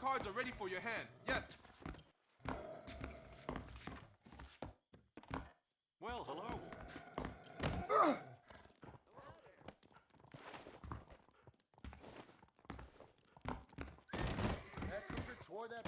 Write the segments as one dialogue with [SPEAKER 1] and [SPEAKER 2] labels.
[SPEAKER 1] cards are ready for your hand. Yes.
[SPEAKER 2] Well, hello.
[SPEAKER 3] That creature tore that...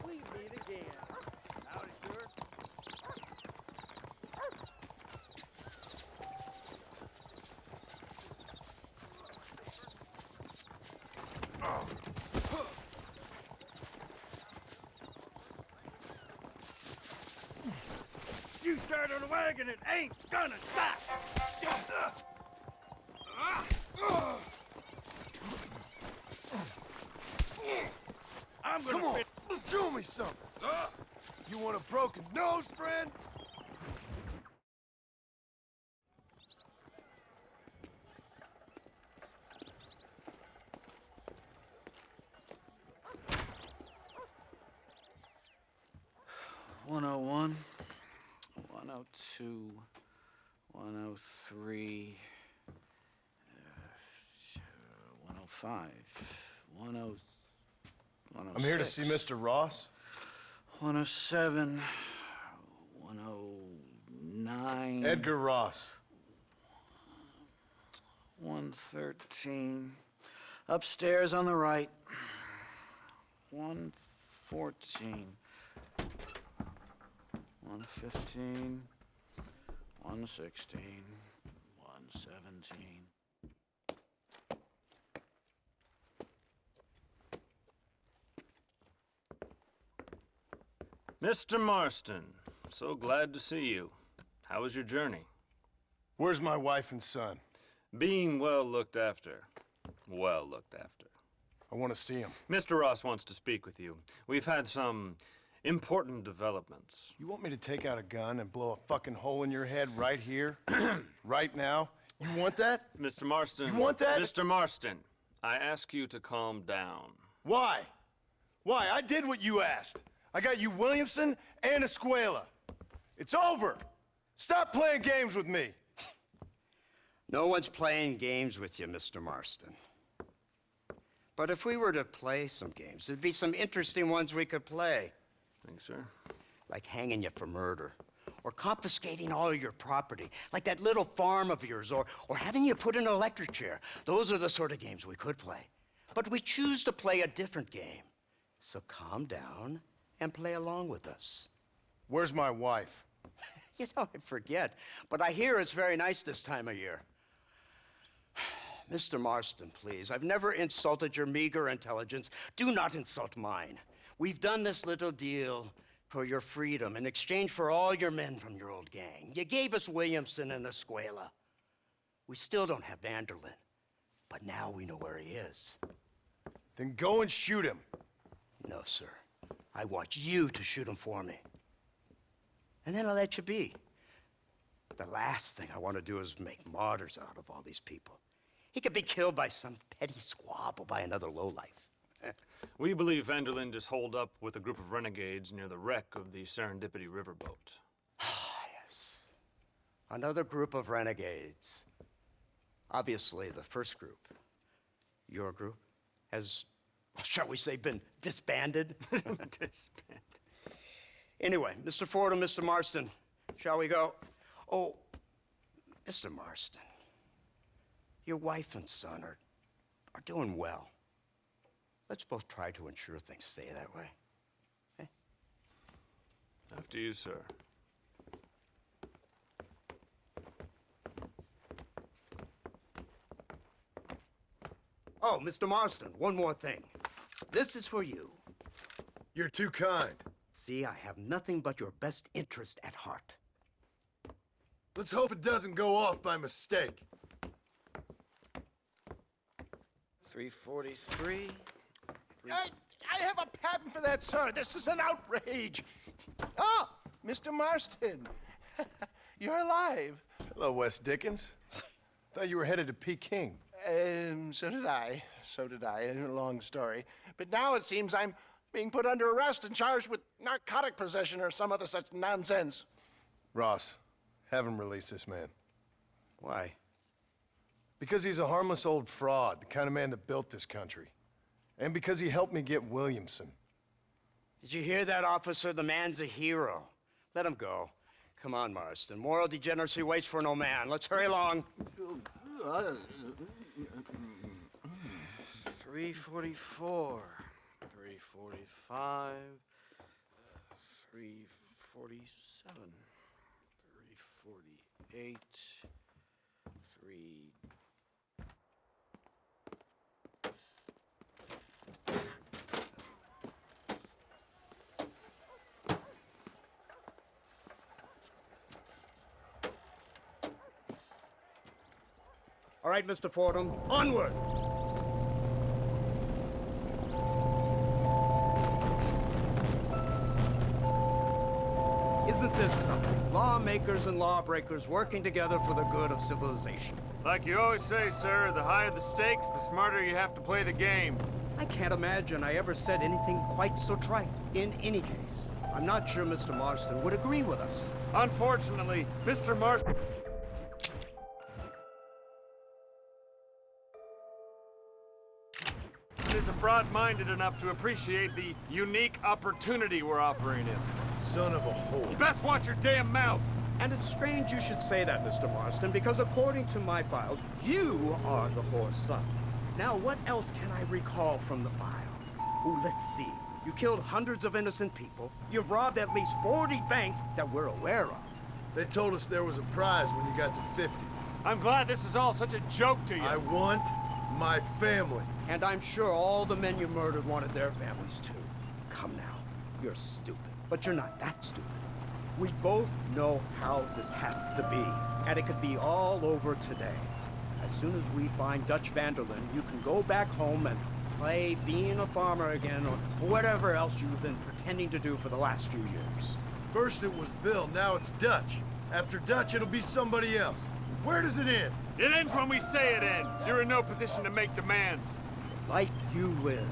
[SPEAKER 4] We meet again. Howdy, sir. You started a wagon, it ain't gonna stop! I'm gonna...
[SPEAKER 3] Come on, show me something. You want a broken nose, friend?
[SPEAKER 5] One 101, 102, 103, 105, 106.
[SPEAKER 3] I'm here to see Mr. Ross.
[SPEAKER 5] 107, 109.
[SPEAKER 3] Edgar Ross.
[SPEAKER 5] 113. Upstairs on the right. 114. 115. 116. 117.
[SPEAKER 6] Mr. Marston, so glad to see you. How was your journey?
[SPEAKER 3] Where's my wife and son?
[SPEAKER 6] Being well looked after. Well looked after.
[SPEAKER 3] I want to see him.
[SPEAKER 6] Mr. Ross wants to speak with you. We've had some important developments.
[SPEAKER 3] You want me to take out a gun and blow a fucking hole in your head right here? Right now? You want that?
[SPEAKER 6] Mr. Marston.
[SPEAKER 3] You want that?
[SPEAKER 6] Mr. Marston, I ask you to calm down.
[SPEAKER 3] Why? Why? I did what you asked. I got you Williamson and Escuela. It's over. Stop playing games with me.
[SPEAKER 7] No one's playing games with you, Mr. Marston. But if we were to play some games, there'd be some interesting ones we could play.
[SPEAKER 6] Thanks, sir.
[SPEAKER 7] Like hanging you for murder, or confiscating all of your property, like that little farm of yours, or having you put in an electric chair. Those are the sort of games we could play. But we choose to play a different game. So calm down and play along with us.
[SPEAKER 3] Where's my wife?
[SPEAKER 7] You know, I forget, but I hear it's very nice this time of year. Mr. Marston, please, I've never insulted your meager intelligence. Do not insult mine. We've done this little deal for your freedom in exchange for all your men from your old gang. You gave us Williamson and Escuela. We still don't have Vanderlyn, but now we know where he is.
[SPEAKER 3] Then go and shoot him.
[SPEAKER 7] No, sir. I want you to shoot him for me. And then I'll let you be. The last thing I want to do is make martyrs out of all these people. He could be killed by some petty squabble by another lowlife.
[SPEAKER 6] We believe Vanderlyn is holed up with a group of renegades near the wreck of the Serendipity riverboat.
[SPEAKER 7] Ah, yes. Another group of renegades. Obviously, the first group, your group, has, shall we say, been disbanded?
[SPEAKER 6] Disbanded.
[SPEAKER 7] Anyway, Mr. Ford and Mr. Marston, shall we go? Oh, Mr. Marston, your wife and son are doing well. Let's both try to ensure things stay that way. Okay?
[SPEAKER 6] After you, sir.
[SPEAKER 7] Oh, Mr. Marston, one more thing. This is for you.
[SPEAKER 3] You're too kind.
[SPEAKER 7] See, I have nothing but your best interest at heart.
[SPEAKER 3] Let's hope it doesn't go off by mistake.
[SPEAKER 5] 343.
[SPEAKER 2] I have a patent for that, sir. This is an outrage. Oh, Mr. Marston. You're alive.
[SPEAKER 3] Hello, Wes Dickens. Thought you were headed to Peking.
[SPEAKER 2] So did I. So did I. A long story. But now it seems I'm being put under arrest and charged with narcotic possession or some other such nonsense.
[SPEAKER 3] Ross, have him release this man.
[SPEAKER 7] Why?
[SPEAKER 3] Because he's a harmless old fraud, the kind of man that built this country. And because he helped me get Williamson.
[SPEAKER 7] Did you hear that, officer? The man's a hero. Let him go. Come on, Marston. Moral degeneracy waits for no man. Let's hurry along.
[SPEAKER 5] 344. 345. 347. 348. 3.
[SPEAKER 7] All right, Mr. Fordham, onward! Isn't this something? Lawmakers and lawbreakers working together for the good of civilization.
[SPEAKER 6] Like you always say, sir, the higher the stakes, the smarter you have to play the game.
[SPEAKER 7] I can't imagine I ever said anything quite so trite. In any case, I'm not sure Mr. Marston would agree with us.
[SPEAKER 6] Unfortunately, Mr. Marston isn't broad-minded enough to appreciate the unique opportunity we're offering him.
[SPEAKER 3] Son of a whore.
[SPEAKER 6] You best watch your damn mouth.
[SPEAKER 7] And it's strange you should say that, Mr. Marston, because according to my files, you are the whore's son. Now, what else can I recall from the files? Oh, let's see. You killed hundreds of innocent people. You've robbed at least 40 banks that we're aware of.
[SPEAKER 3] They told us there was a prize when you got to 50.
[SPEAKER 6] I'm glad this is all such a joke to you.
[SPEAKER 3] I want my family.
[SPEAKER 7] And I'm sure all the men you murdered wanted their families too. Come now, you're stupid, but you're not that stupid. We both know how this has to be, and it could be all over today. As soon as we find Dutch Vanderlyn, you can go back home and play being a farmer again, or whatever else you've been pretending to do for the last few years.
[SPEAKER 3] First it was Bill, now it's Dutch. After Dutch, it'll be somebody else. Where does it end?
[SPEAKER 6] It ends when we say it ends. You're in no position to make demands.
[SPEAKER 7] Life you live,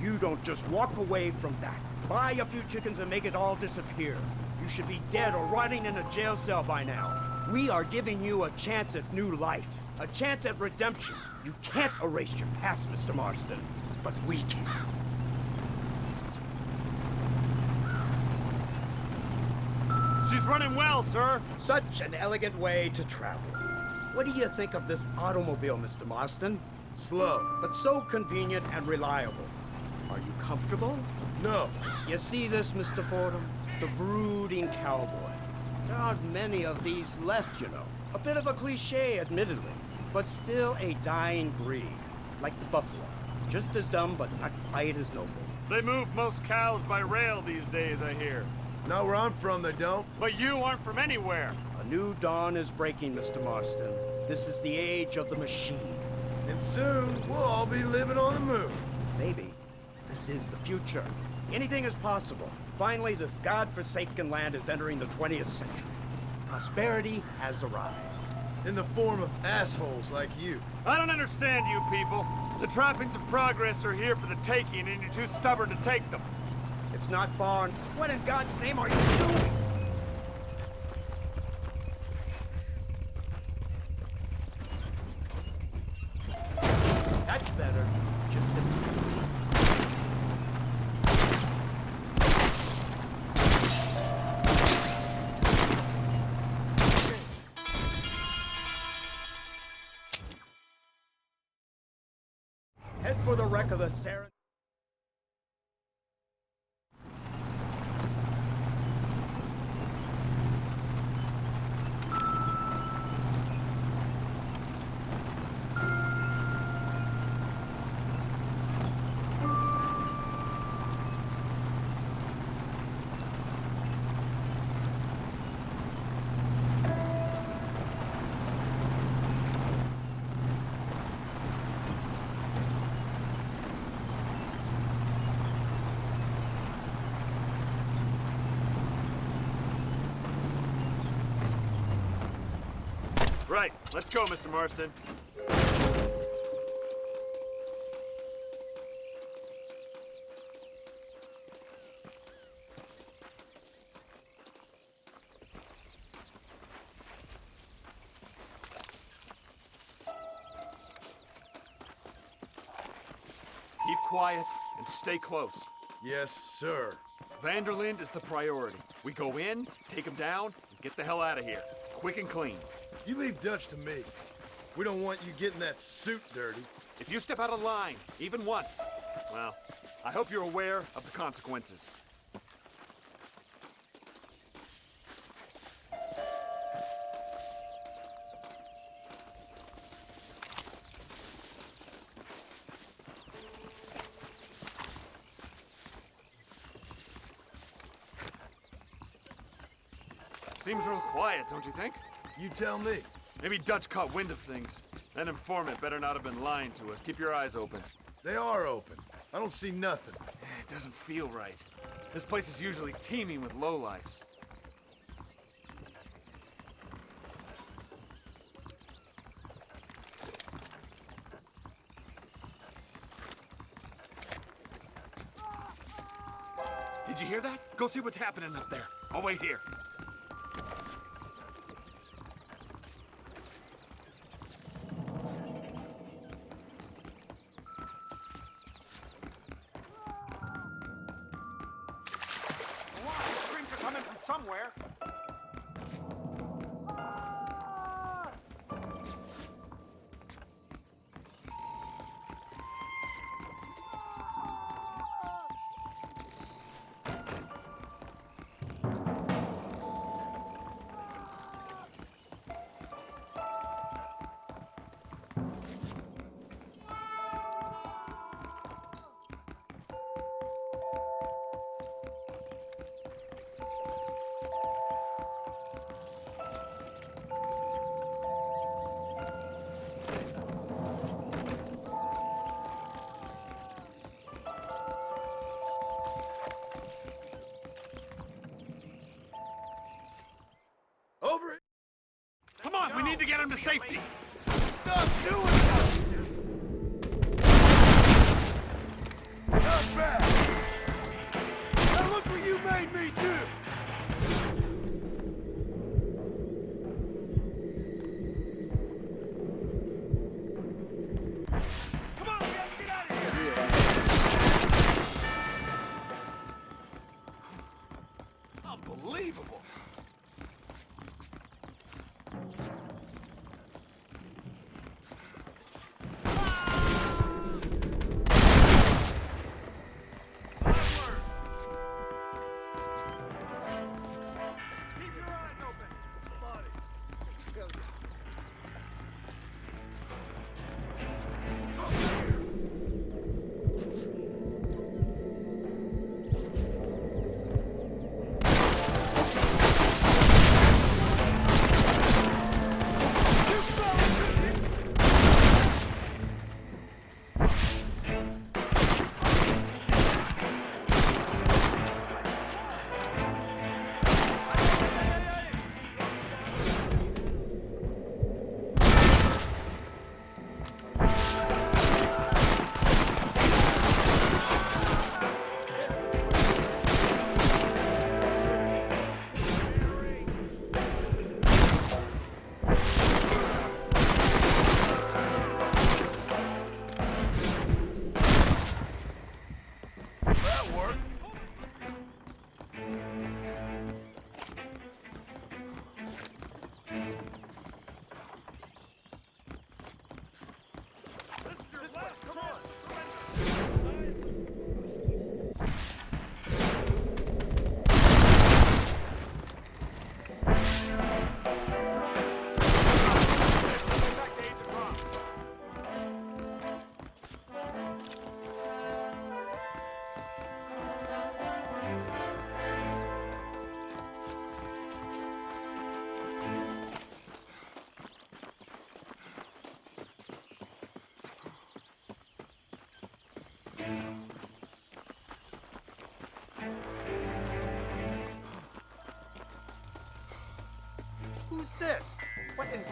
[SPEAKER 7] you don't just walk away from that. Buy a few chickens and make it all disappear. You should be dead or rotting in a jail cell by now. We are giving you a chance at new life, a chance at redemption. You can't erase your past, Mr. Marston, but we can.
[SPEAKER 6] She's running well, sir.
[SPEAKER 7] Such an elegant way to travel. What do you think of this automobile, Mr. Marston?
[SPEAKER 3] Slow.
[SPEAKER 7] But so convenient and reliable. Are you comfortable?
[SPEAKER 3] No.
[SPEAKER 7] You see this, Mr. Fordham? The brooding cowboy. There aren't many of these left, you know. A bit of a cliche, admittedly, but still a dying breed. Like the buffalo. Just as dumb, but not quite as noble.
[SPEAKER 6] They move most cows by rail these days, I hear.
[SPEAKER 3] Not where I'm from, they don't.
[SPEAKER 6] But you aren't from anywhere.
[SPEAKER 7] A new dawn is breaking, Mr. Marston. This is the age of the machine.
[SPEAKER 3] And soon, we'll all be living on the moon.
[SPEAKER 7] Maybe. This is the future. Anything is possible. Finally, this godforsaken land is entering the 20th century. Prosperity has arrived.
[SPEAKER 3] In the form of assholes like you.
[SPEAKER 6] I don't understand you people. The trappings of progress are here for the taking, and you're too stubborn to take them.
[SPEAKER 7] It's not far. What in God's name are you doing? That's better. Just sit there. Head for the wreck of the Saren.
[SPEAKER 6] Right. Let's go, Mr. Marston. Keep quiet and stay close.
[SPEAKER 3] Yes, sir.
[SPEAKER 6] Vanderlind is the priority. We go in, take him down, and get the hell out of here. Quick and clean.
[SPEAKER 3] You leave Dutch to me. We don't want you getting that suit dirty.
[SPEAKER 6] If you step out of line, even once, well, I hope you're aware of the consequences. Seems real quiet, don't you think?
[SPEAKER 3] You tell me.
[SPEAKER 6] Maybe Dutch caught wind of things. That informant better not have been lying to us. Keep your eyes open.
[SPEAKER 3] They are open. I don't see nothing.
[SPEAKER 6] It doesn't feel right. This place is usually teeming with lowlifes. Did you hear that? Go see what's happening up there. I'll wait here.
[SPEAKER 4] Screams are coming from somewhere.
[SPEAKER 3] Over it.
[SPEAKER 6] Come on, we need to get him to safety.
[SPEAKER 3] Stop doing that! Not bad. Now look what you made me do.
[SPEAKER 4] Come on, we have to get out of here.
[SPEAKER 6] Unbelievable.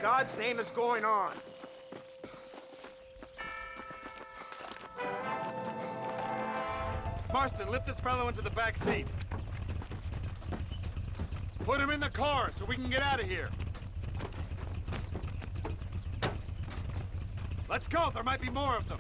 [SPEAKER 7] God's name is going on?
[SPEAKER 4] Marston, lift this fellow into the back seat. Put him in the car so we can get out of here. Let's go, there might be more of them.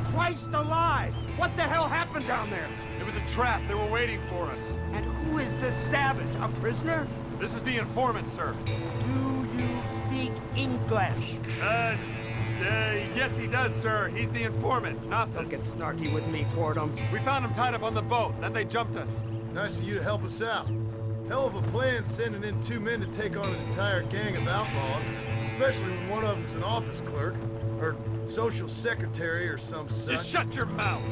[SPEAKER 7] Christ alive! What the hell happened down there?
[SPEAKER 4] It was a trap, they were waiting for us.
[SPEAKER 7] And who is this savage? A prisoner?
[SPEAKER 4] This is the informant, sir.
[SPEAKER 7] Do you speak English?
[SPEAKER 4] Yes he does, sir. He's the informant,
[SPEAKER 7] Don't
[SPEAKER 4] Nastas.
[SPEAKER 7] get snarky with me, Fordham.
[SPEAKER 4] We found him tied up on the boat, then they jumped us.
[SPEAKER 3] Nice of you to help us out. Hell of a plan sending in 2 men to take on an entire gang of outlaws, especially when one of them's an office clerk, or social secretary or some such.
[SPEAKER 4] Just shut your mouth!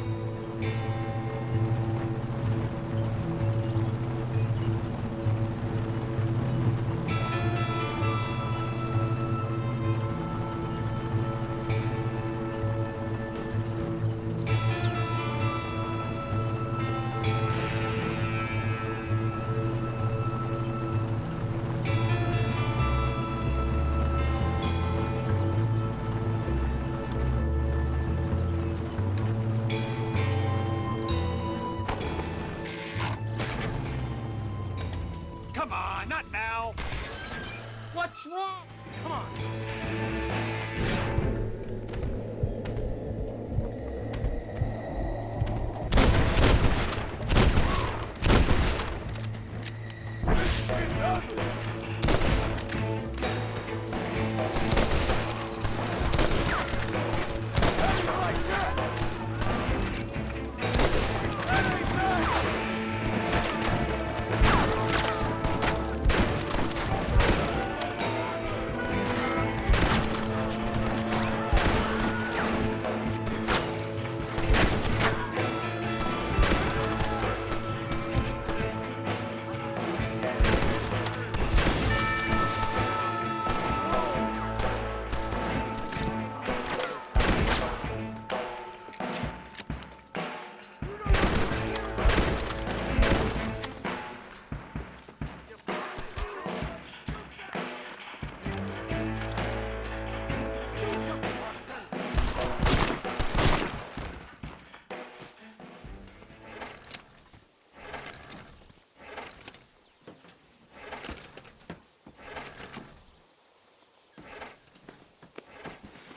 [SPEAKER 4] Come on, not now!
[SPEAKER 7] What's wrong? Come on.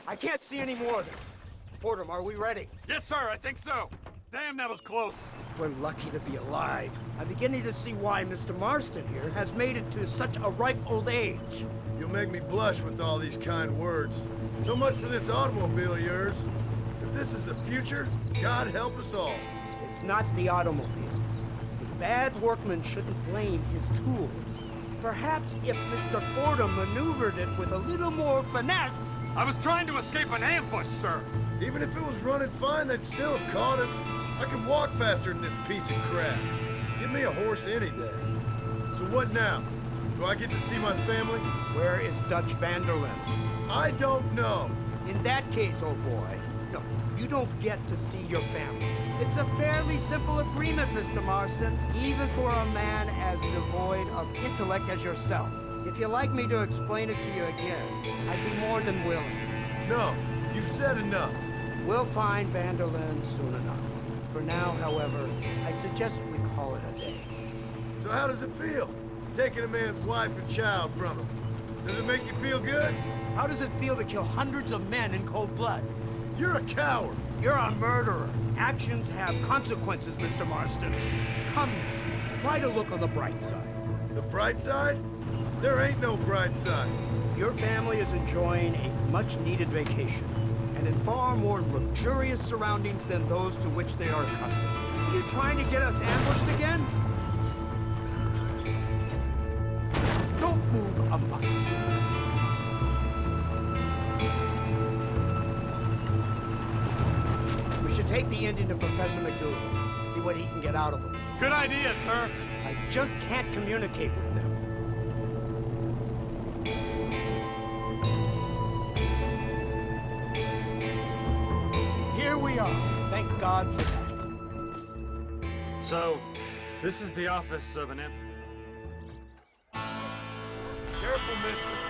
[SPEAKER 7] I can't see any more of them. Fordham, are we ready?
[SPEAKER 4] Yes, sir, I think so. Damn, that was close.
[SPEAKER 7] We're lucky to be alive. I'm beginning to see why Mr. Marston here has made it to such a ripe old age.
[SPEAKER 3] You'll make me blush with all these kind words. So much for this automobile of yours. If this is the future, God help us all.
[SPEAKER 7] It's not the automobile. The bad workman shouldn't blame his tools. Perhaps if Mr. Fordham maneuvered it with a little more finesse.
[SPEAKER 4] I was trying to escape an ambush, sir.
[SPEAKER 3] Even if it was running fine, they'd still have caught us. I can walk faster than this piece of crap. Give me a horse any day. So what now? Do I get to see my family?
[SPEAKER 7] Where is Dutch Vanderlyn?
[SPEAKER 3] I don't know.
[SPEAKER 7] In that case, oh boy, no, you don't get to see your family. It's a fairly simple agreement, Mr. Marston, even for a man as devoid of intellect as yourself. If you'd like me to explain it to you again, I'd be more than willing.
[SPEAKER 3] No, you've said enough.
[SPEAKER 7] We'll find Vanderlyn soon enough. For now, however, I suggest we call it a day.
[SPEAKER 3] So how does it feel, taking a man's wife and child from him? Does it make you feel good?
[SPEAKER 7] How does it feel to kill hundreds of men in cold blood?
[SPEAKER 3] You're a coward.
[SPEAKER 7] You're a murderer. Actions have consequences, Mr. Marston. Come now, try to look on the bright side.
[SPEAKER 3] The bright side? There ain't no bright side.
[SPEAKER 7] Your family is enjoying a much-needed vacation, and in far more luxurious surroundings than those to which they are accustomed. Are you trying to get us ambushed again? Don't move a muscle. We should take the Indian to Professor McDougal, see what he can get out of him.
[SPEAKER 4] Good idea, sir.
[SPEAKER 7] I just can't communicate with them.
[SPEAKER 4] we are. Thank God for that.
[SPEAKER 6] So, this is the office of an emperor.
[SPEAKER 3] Careful, mister.